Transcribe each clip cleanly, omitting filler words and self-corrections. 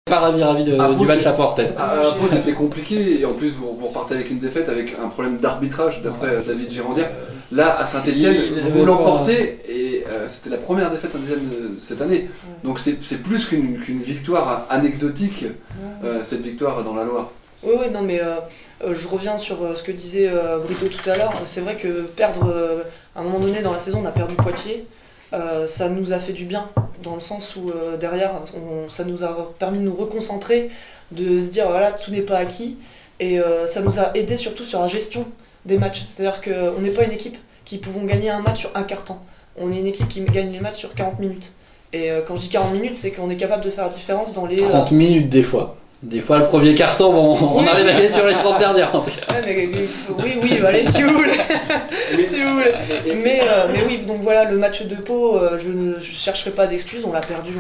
Pas ravi du match à Portes. Après c'était compliqué et en plus vous repartez avec une défaite avec un problème d'arbitrage d'après David Girondier. Là à Saint-Etienne vous l'emportez et c'était la première défaite Saint-Etienne cette année. Donc c'est plus qu'une victoire anecdotique cette victoire dans la Loire. Oui, non mais je reviens sur ce que disait Brito tout à l'heure. C'est vrai que perdre, à un moment donné dans la saison on a perdu Poitiers. Ça nous a fait du bien, dans le sens où derrière, ça nous a permis de nous reconcentrer, de se dire voilà, tout n'est pas acquis, et ça nous a aidé surtout sur la gestion des matchs. C'est-à-dire qu'on n'est pas une équipe qui pouvons gagner un match sur un quart temps. On est une équipe qui gagne les matchs sur 40 minutes. Et quand je dis 40 minutes, c'est qu'on est capable de faire la différence dans les... 30 minutes des fois. Des fois, le premier carton, bon, on arrive à gagner sur les 30 dernières en tout cas. Ouais, oui, allez, si vous voulez. Si vous voulez. Mais oui, donc voilà, le match de Pau, je ne chercherai pas d'excuses, on l'a perdu,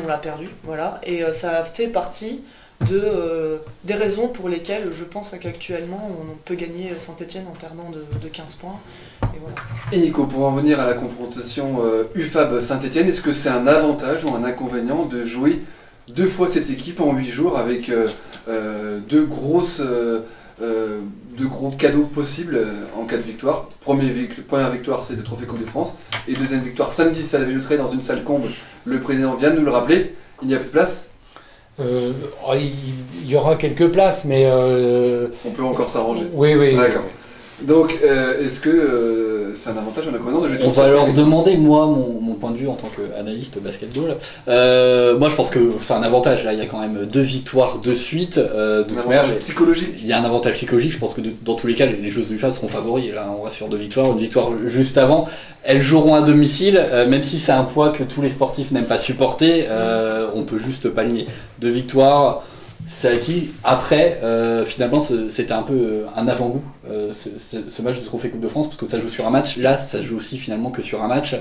voilà. Et ça fait partie des raisons pour lesquelles je pense qu'actuellement on peut gagner Saint-Etienne en perdant de 15 points. Et voilà. Et Nico, pour en venir à la confrontation UFAB Saint-Etienne, est-ce que c'est un avantage ou un inconvénient de jouer deux fois cette équipe en 8 jours avec deux gros cadeaux possibles en cas de victoire. Première victoire, c'est le trophée Coupe de France. Et deuxième victoire, samedi, c'est à la Bijouterie dans une salle comble. Le président vient de nous le rappeler. Il n'y a plus de place. Il y aura quelques places, mais... On peut encore s'arranger. Oui. D'accord. Donc, est-ce que c'est un avantage ou un inconvénient de jouer? On va leur demander, moi, mon point de vue en tant qu'analyste basketball. Moi, je pense que c'est un avantage. Là, il y a quand même 2 victoires de suite. Un avantage psychologique. Il y a un avantage psychologique. Je pense que dans tous les cas, les joueuses du FAB seront favoris. Là, on reste sur 2 victoires. Une victoire juste avant. Elles joueront à domicile, même si c'est un poids que tous les sportifs n'aiment pas supporter. On peut juste pas le nier. 2 victoires. C'est acquis. Après, finalement, c'était un peu un avant-goût, ce match de Trophée Coupe de France, parce que ça joue sur un match. Là, ça joue aussi finalement que sur un match,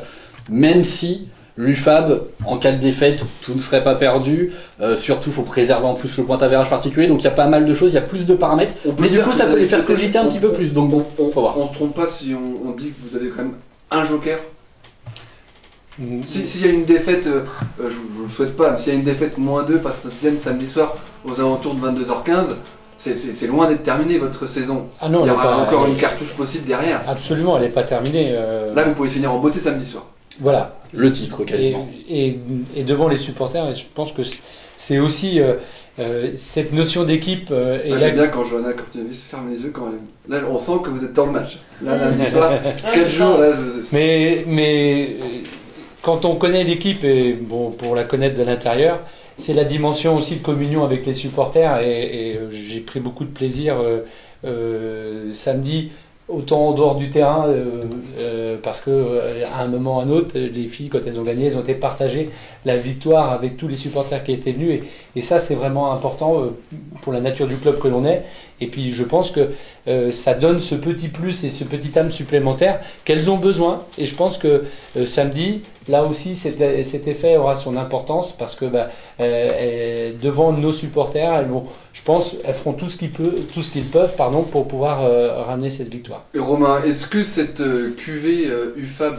même si l'UFAB, en cas de défaite, tout ne serait pas perdu. Surtout, il faut préserver en plus le point d'avérage particulier. Donc, il y a pas mal de choses, il y a plus de paramètres. Mais du coup, ça peut les faire cogiter un petit peu plus. Donc, bon, faut voir. On se trompe pas si on dit que vous avez quand même un joker. S'il y a une défaite, je ne le souhaite pas, mais s'il y a une défaite -2 face à Saint-Etienne samedi soir aux alentours de 22h15, c'est loin d'être terminé votre saison. Ah non, il y aura encore une cartouche possible derrière. Absolument, elle n'est pas terminée. Là, vous pouvez finir en beauté samedi soir. Voilà. Le titre, quasiment. Et devant les supporters, et je pense que c'est aussi cette notion d'équipe. J'aime bien quand Johanna Cortinovis ferme les yeux quand même. Là, on sent que vous êtes dans le match. Là, lundi soir, 4 jours. Là, Mais quand on connaît l'équipe, et bon, pour la connaître de l'intérieur, c'est la dimension aussi de communion avec les supporters. Et j'ai pris beaucoup de plaisir samedi, autant en dehors du terrain, parce que à un moment ou à un autre, les filles, quand elles ont gagné, elles ont été partagées la victoire avec tous les supporters qui étaient venus. Et ça, c'est vraiment important pour la nature du club que l'on est. Et puis, je pense que ça donne ce petit plus et ce petit âme supplémentaire qu'elles ont besoin. Et je pense que samedi, là aussi, cet effet aura son importance parce que devant nos supporters, je pense, elles feront tout ce qu'ils peuvent, pour pouvoir ramener cette victoire. Et Romain, est-ce que cette QV UFAB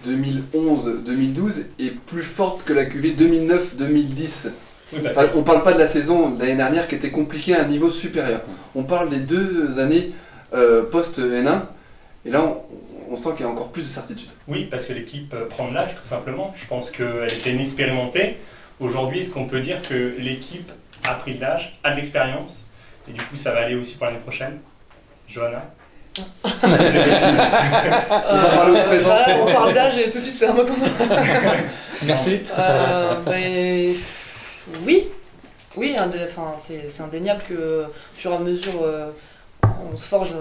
2011-2012 est plus forte que la QV 2009-2010? Oui, on ne parle pas de la saison de l'année dernière qui était compliquée à un niveau supérieur. On parle des 2 années post-N1 et là on sent qu'il y a encore plus de certitude. Oui, parce que l'équipe prend de l'âge tout simplement. Je pense qu'elle était inexpérimentée. Aujourd'hui, est-ce qu'on peut dire que l'équipe a pris de l'âge, a de l'expérience et du coup ça va aller aussi pour l'année prochaine? Johanna? On va parler au présent. On parle d'âge et tout de suite c'est un mot comme ça. Merci. Oui, c'est indéniable que au fur et à mesure on se forge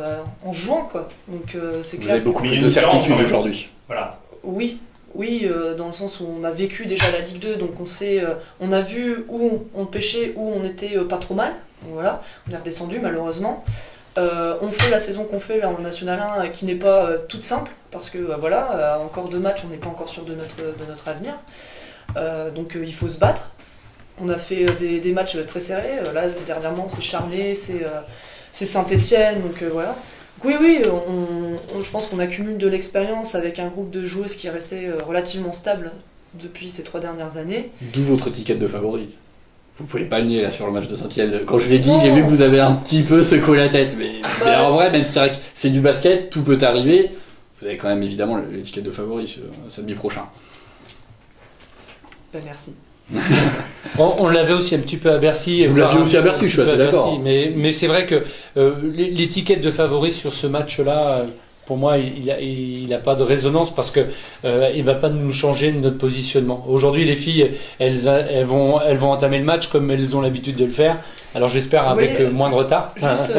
en jouant quoi. Donc c'est clair. Vous avez beaucoup plus de certitude aujourd'hui. Voilà. Oui, dans le sens où on a vécu déjà la Ligue 2, donc on a vu où on pêchait, où on était pas trop mal. Donc voilà, on est redescendu malheureusement. On fait la saison qu'on fait là en National 1 qui n'est pas toute simple parce que encore 2 matchs, on n'est pas encore sûr de notre avenir. Donc il faut se battre. On a fait des matchs très serrés. Là dernièrement c'est Charnay, c'est Saint-Etienne, donc voilà. Donc, oui, je pense qu'on accumule de l'expérience avec un groupe de joueuses qui est resté relativement stable depuis ces 3 dernières années. D'où votre étiquette de favori. Vous pouvez pas le nier là sur le match de Saint-Étienne. Quand je l'ai dit, j'ai vu que vous avez un petit peu secoué la tête. Mais en vrai, même si c'est vrai que c'est du basket, tout peut arriver. Vous avez quand même évidemment l'étiquette de favori samedi prochain. Ben, merci. On l'avait aussi un petit peu à Bercy. Vous l'aviez aussi à Bercy, je suis assez d'accord. Mais c'est vrai que l'étiquette de favori sur ce match-là, pour moi, il n'a pas de résonance parce que il va pas nous changer notre positionnement. Aujourd'hui, les filles, elles vont entamer le match comme elles ont l'habitude de le faire. Alors j'espère avec moins de retard. Juste,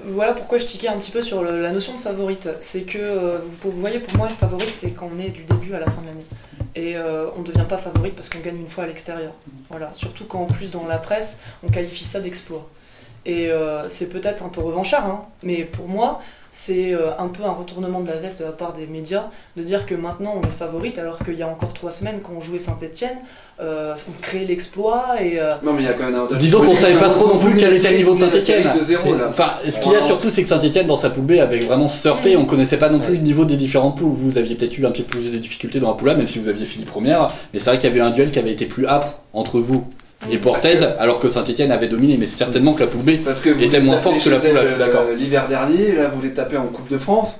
voilà pourquoi je tiquais un petit peu sur la notion de favorite. C'est que vous voyez, pour moi, le favorite, c'est quand on est du début à la fin de l'année. Et on ne devient pas favorite parce qu'on gagne une fois à l'extérieur. Voilà. Surtout quand en plus dans la presse, on qualifie ça d'exploit. Et c'est peut-être un peu revanchard, hein, mais pour moi, c'est un peu un retournement de la veste de la part des médias de dire que maintenant on est favorite alors qu'il y a encore 3 semaines quand on jouait Saint-Étienne, on créait l'exploit et... Non mais il y a quand même un avantage. Disons qu'on savait pas trop non plus quel était le niveau de Saint-Étienne. Enfin, ce qu'il y a surtout, c'est que Saint-Étienne dans sa poule B avait vraiment surfé, on connaissait pas non plus le niveau des différentes poules. Vous aviez peut-être eu un petit peu plus de difficultés dans la poule A, même si vous aviez fini première, mais c'est vrai qu'il y avait un duel qui avait été plus âpre entre vous et Portez, alors que Saint-Étienne avait dominé, mais certainement que la poule B était moins forte que la poule A, je suis d'accord. L'hiver dernier, là vous les tapez en Coupe de France,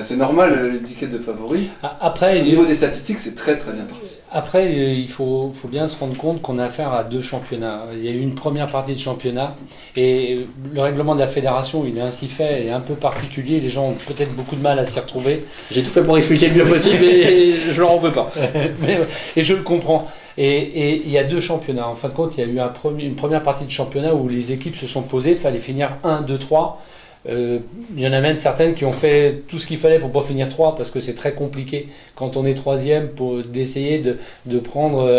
c'est normal l'étiquette de favori. Après, au niveau des statistiques, c'est très très bien parti. Après, il faut bien se rendre compte qu'on a affaire à 2 championnats. Il y a eu une première partie de championnat et le règlement de la fédération, il est ainsi fait et un peu particulier. Les gens ont peut-être beaucoup de mal à s'y retrouver. J'ai tout fait pour expliquer le mieux possible et je leur en veux pas. Et je le comprends. Et il y a 2 championnats. En fin de compte, il y a eu une première partie de championnat où les équipes se sont posées. Il fallait finir 1, 2, 3. Il y en a même certaines qui ont fait tout ce qu'il fallait pour pas finir 3 parce que c'est très compliqué quand on est 3e pour d'essayer de prendre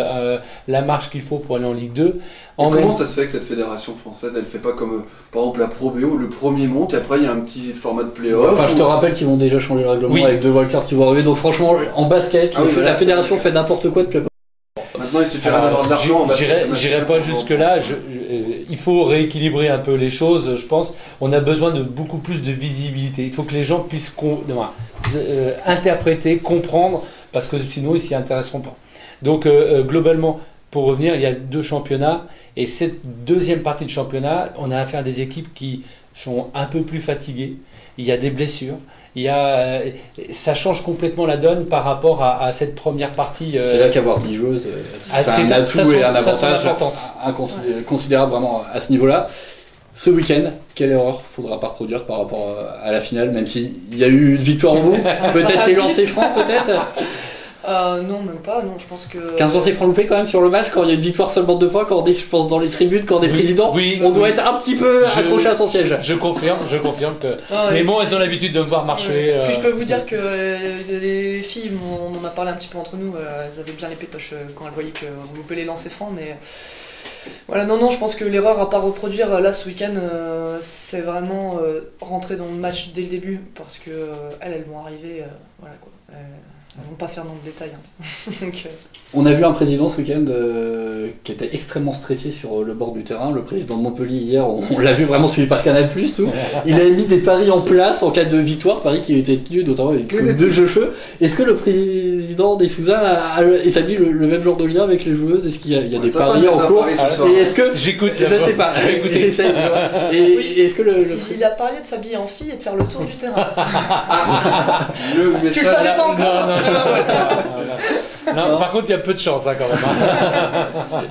la marche qu'il faut pour aller en Ligue 2. Comment ça se fait que cette fédération française, elle fait pas comme par exemple la Pro B où le premier monte et après il y a un petit format de play-off? Enfin, je te rappelle qu'ils vont déjà changer le règlement avec 2 wildcards qui vont arriver. Donc franchement, en basket, la fédération fait n'importe quoi depuis. Maintenant, il suffira d'avoir de l'argent. J'irai pas jusque-là. Il faut rééquilibrer un peu les choses, je pense. On a besoin de beaucoup plus de visibilité. Il faut que les gens puissent interpréter, comprendre, parce que sinon, ils s'y intéresseront pas. Donc, globalement, pour revenir, il y a 2 championnats. Et cette deuxième partie de championnat, on a affaire à des équipes qui sont un peu plus fatiguées. Il y a des blessures. Ça change complètement la donne par rapport à cette première partie. C'est là qu'avoir 10 joueuses, c'est un atout et un avantage considérable vraiment à ce niveau-là. Ce week-end, quelle erreur faudra pas reproduire par rapport à la finale, même s'il y a eu une victoire au bout? Peut-être les lancers francs, peut-être non, même pas, non, je pense que... 15 lancers francs loupés quand même sur le match, quand il y a une victoire seulement de 2 points, quand on est, je pense, dans les tribunes, quand on est président, on doit être un petit peu accroché à son siège. Je confirme que... mais bon, elles ont l'habitude de me voir marcher. Puis je peux vous dire que les filles, on en a parlé un petit peu entre nous, elles avaient bien les pétoches quand elles voyaient qu'on loupait les lancers francs, mais... Voilà, non, je pense que l'erreur à pas reproduire là ce week-end, c'est vraiment rentrer dans le match dès le début, parce que elles vont arriver, voilà quoi. Elles vont pas faire dans le détail. Hein. Donc, on a vu un président ce week-end qui était extrêmement stressé sur le bord du terrain. Le président de Montpellier hier, on l'a vu vraiment suivi par Canal+. Tout. Il a mis des paris en place en cas de victoire, paris qui était tenu notamment avec 2 jeux cheveux. Est-ce que le président des Sousa a établi le même genre de lien avec les joueuses? Est-ce qu'il y a des paris en cours? Et est-ce que j'écoute? Je sais pas. J'essaie. Et est-ce que il a parlé de s'habiller en fille et de faire le tour du terrain. Tu le savais pas encore? Non, par contre, il y a peu de chance hein, quand même.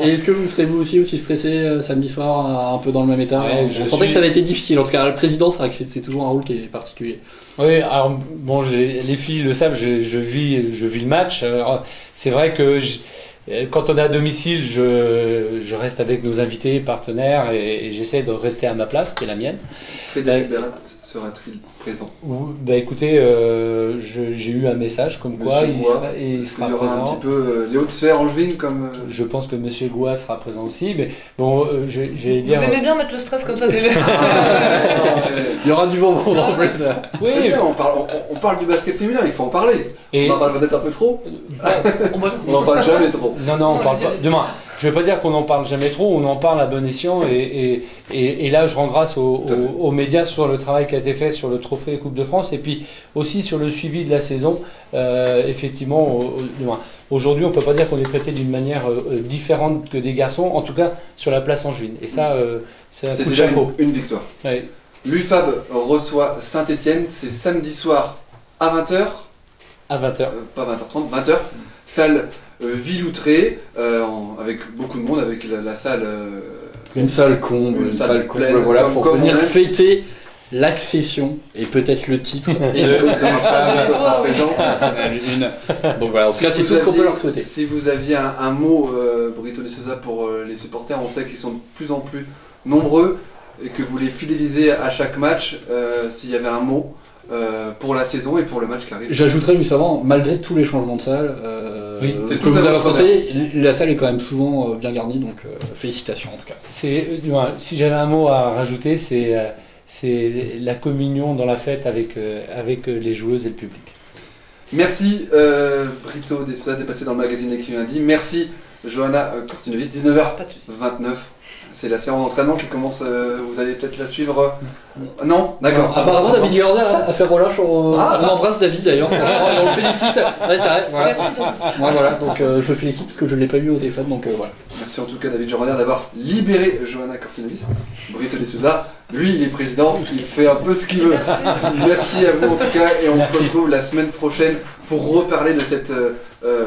Et est-ce que vous serez vous aussi stressé samedi soir, un peu dans le même état? Je sentais que ça a été difficile. En tout cas, le président, c'est vrai que c'est toujours un rôle qui est particulier. Oui, alors bon, les filles le savent, je vis le match. Alors, c'est vrai que quand on est à domicile, je reste avec nos invités, partenaires, et j'essaie de rester à ma place, qui est la mienne. Frédéric Bérat sera-t-il présent? Écoutez, j'ai eu un message comme quoi il sera présent. Un petit peu les hautes sphères angevines comme... Je pense que Monsieur Goua sera présent aussi, mais bon, j'ai dire... Vous aimez bien mettre le stress comme ça dès le... Il y aura du bon monde en fait. Oui, bien, on parle du basket féminin, il faut en parler. On en parle peut-être un peu trop. On n'en parle jamais trop. Non, on parle pas. Demain. Je ne veux pas dire qu'on n'en parle jamais trop, on en parle à bon escient et là je rends grâce aux médias sur le travail qui a été fait sur le trophée Coupe de France et puis aussi sur le suivi de la saison, effectivement, aujourd'hui, on peut pas dire qu'on est traité d'une manière différente que des garçons, en tout cas sur la place Angevine. Et ça, c'est un C'est coup de déjà chapeau. une victoire. Ouais. L'UFAB reçoit Saint-Etienne, c'est samedi soir à 20h. À 20h. Pas 20h30, 20h. Salle Villoutré, avec beaucoup de monde, avec la salle. Une salle comble, Une salle comble, pleine, voilà, comme- pour comme venir on aime. fêter l'accession et peut-être le titre. Et Nico sera oui. présent. Donc voilà, en tout cas, c'est vous tout ce qu'on aviez- peut leur souhaiter. Si vous aviez un mot, Brito de Souza, pour les supporters, on sait qu'ils sont de plus en plus nombreux et que vous les fidélisez à chaque match. S'il y avait un mot pour la saison et pour le match qui arrive. J'ajouterais juste avant, malgré tous les changements de salle Oui, c'est que tout vous à avez votre apportés, la salle est quand même souvent bien garnie, donc félicitations en tout cas. Si j'avais un mot à rajouter, c'est la communion dans la fête avec les joueuses et le public. Merci Brito de Souza d'être passé dans le magazine Équipe Lundi. Merci Johanna Cortinovis, 19h29. Pas de soucis. C'est la séance d'entraînement qui commence, vous allez peut-être la suivre. Non. D'accord. Apparemment, David Girardet a fait relâche. On embrasse David d'ailleurs. On le félicite. Ouais, c'est vrai. Voilà. Merci David. Ouais, voilà. Donc je le félicite parce que je ne l'ai pas eu au téléphone. Donc voilà. Merci en tout cas David Jordan d'avoir libéré Johanna Cortinovis. Brito de Souza, lui il est président, il fait un peu ce qu'il veut. Merci à vous en tout cas et on se retrouve la semaine prochaine pour reparler de cette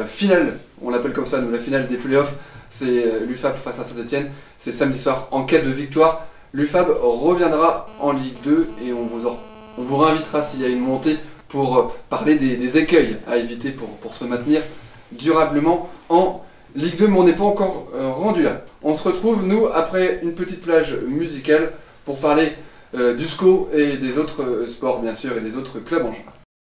finale. On l'appelle comme ça, nous, la finale des playoffs. C'est l'UFAB face à Saint-Etienne. C'est samedi soir en quête de victoire. L'UFAB reviendra en Ligue 2 et on vous réinvitera s'il y a une montée pour parler des écueils à éviter pour se maintenir durablement en Ligue 2, mais on n'est pas encore rendu là. On se retrouve, nous, après une petite plage musicale pour parler du SCO et des autres sports, bien sûr, et des autres clubs en général.